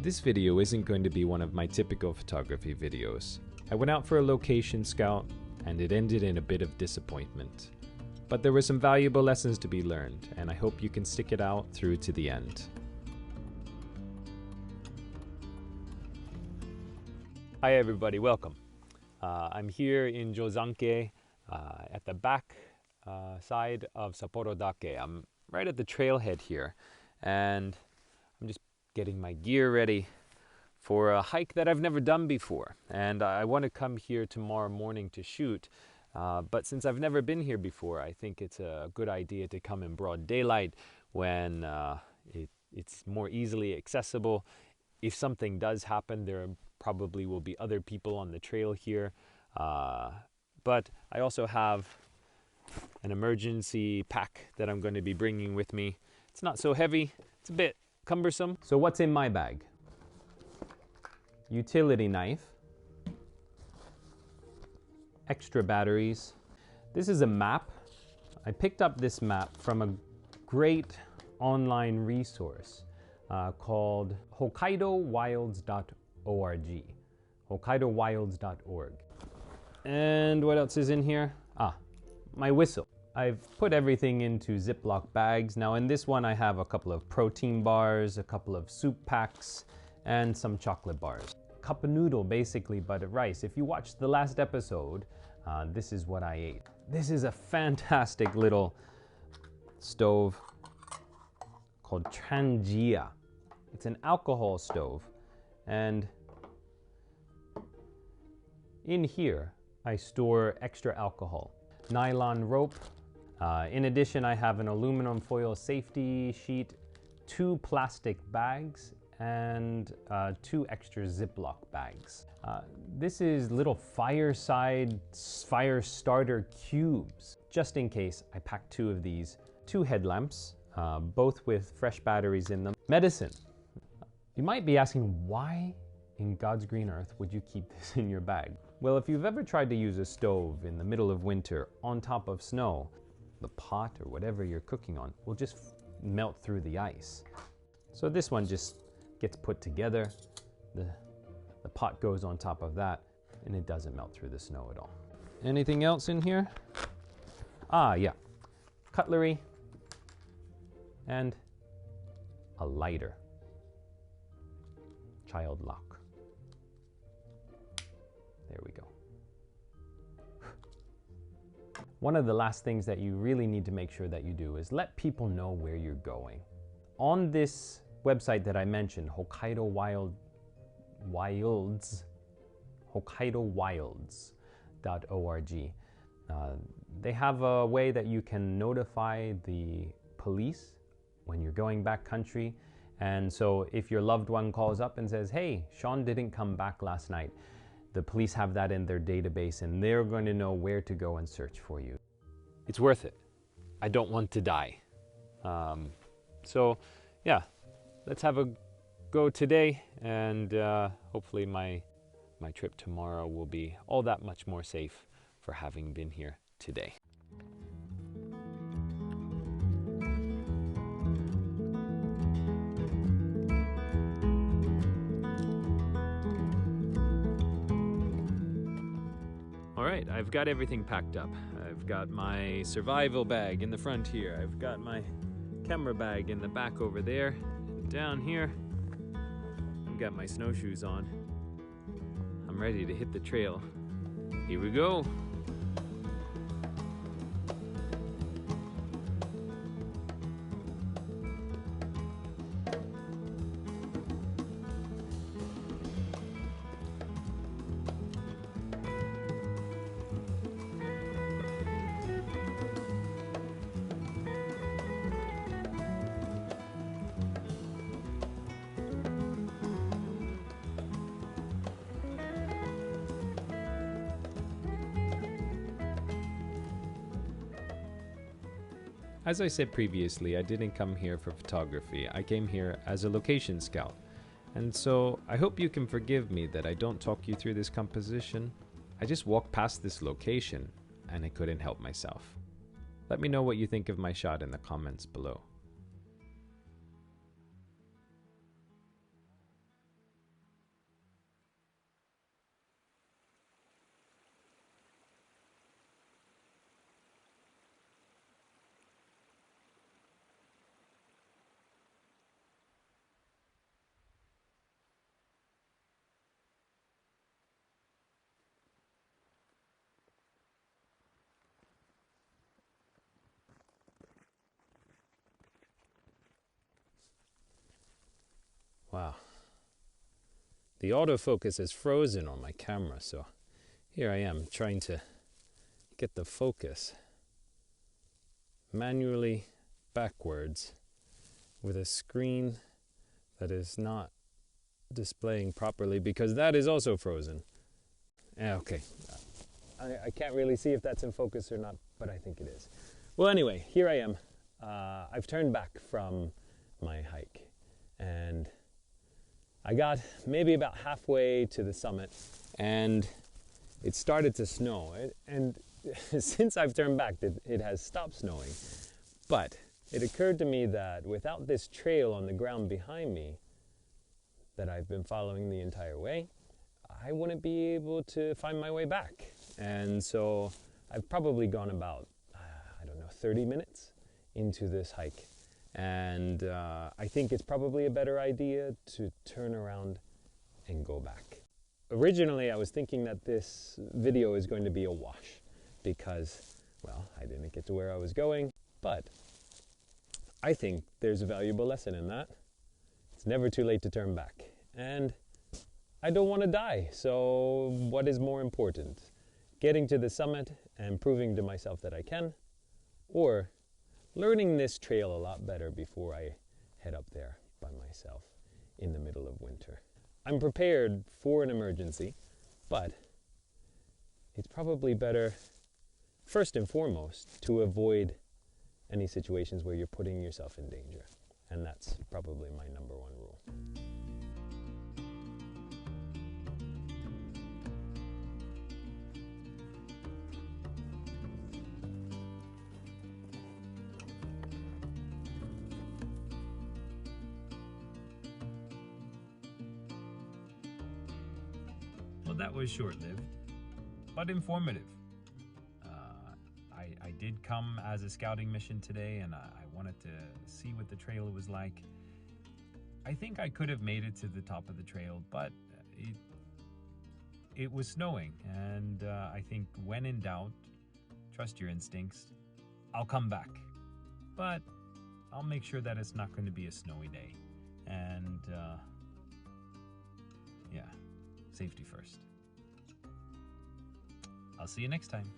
This video isn't going to be one of my typical photography videos. I went out for a location scout and it ended in a bit of disappointment. But there were some valuable lessons to be learned, and I hope you can stick it out through to the end. Hi everybody, welcome. I'm here in Jozanke at the back side of Sapporo Dake. I'm right at the trailhead here, and I'm just getting my gear ready for a hike that I've never done before. And I want to come here tomorrow morning to shoot, but since I've never been here before, I think it's a good idea to come in broad daylight when it's more easily accessible. If something does happen, there probably will be other people on the trail here, but I also have an emergency pack that I'm going to be bringing with me. It's not so heavy, it's a bit cumbersome. So what's in my bag? Utility knife, extra batteries. This is a map. I picked up this map from a great online resource called hokkaidowilds.org. hokkaidowilds.org. And what else is in here? My whistle. I've put everything into Ziploc bags. Now in this one I have a couple of protein bars, a couple of soup packs, and some chocolate bars. Cup of noodle basically, but rice. If you watched the last episode, this is what I ate. This is a fantastic little stove called Trangia. It's an alcohol stove, and in here I store extra alcohol. Nylon rope. In addition, I have an aluminum foil safety sheet, 2 plastic bags, and 2 extra Ziploc bags. This is little fire starter cubes. Just in case, I packed 2 of these. 2 headlamps, both with fresh batteries in them. Medicine. You might be asking, why in God's green earth would you keep this in your bag? Well, if you've ever tried to use a stove in the middle of winter on top of snow, the pot or whatever you're cooking on will just melt through the ice. So this one just gets put together, the pot goes on top of that, and it doesn't melt through the snow at all. Anything else in here? Yeah, cutlery and a lighter. Child lock. There we go. One of the last things that you really need to make sure that you do is let people know where you're going. On this website that I mentioned, hokkaidowilds.org, they have a way that you can notify the police when you're going back country. And so if your loved one calls up and says, hey, Sean didn't come back last night, the police have that in their database and they're going to know where to go and search for you. It's worth it. I don't want to die. So yeah, let's have a go today, and hopefully my trip tomorrow will be all that much more safe for having been here today. Alright, I've got everything packed up. I've got my survival bag in the front here. I've got my camera bag in the back over there. Down here, I've got my snowshoes on. I'm ready to hit the trail. Here we go. As I said previously, I didn't come here for photography. I came here as a location scout. And so I hope you can forgive me that I don't talk you through this composition. I just walked past this location and I couldn't help myself. Let me know what you think of my shot in the comments below. Wow. The autofocus is frozen on my camera, so here I am trying to get the focus manually backwards with a screen that is not displaying properly because that is also frozen. Okay, I can't really see if that's in focus or not, but I think it is. Well, anyway, here I am. I've turned back from my hike and I got maybe about halfway to the summit and it started to snow. And since I've turned back, it has stopped snowing. But it occurred to me that without this trail on the ground behind me that I've been following the entire way, I wouldn't be able to find my way back. And so I've probably gone about, 30 minutes into this hike. And I think it's probably a better idea to turn around and go back. Originally, I was thinking that this video is going to be a wash because, well, I didn't get to where I was going, but I think there's a valuable lesson in that. It's never too late to turn back. And I don't want to die, so what is more important? Getting to the summit and proving to myself that I can, or learning this trail a lot better before I head up there by myself in the middle of winter. I'm prepared for an emergency, but it's probably better, first and foremost, to avoid any situations where you're putting yourself in danger. And that's probably my number one rule. Well, that was short-lived, but informative. I did come as a scouting mission today, and I wanted to see what the trail was like. I think I could have made it to the top of the trail, but it was snowing, and I think when in doubt, trust your instincts. I'll come back, but I'll make sure that it's not going to be a snowy day. And yeah, safety first. I'll see you next time.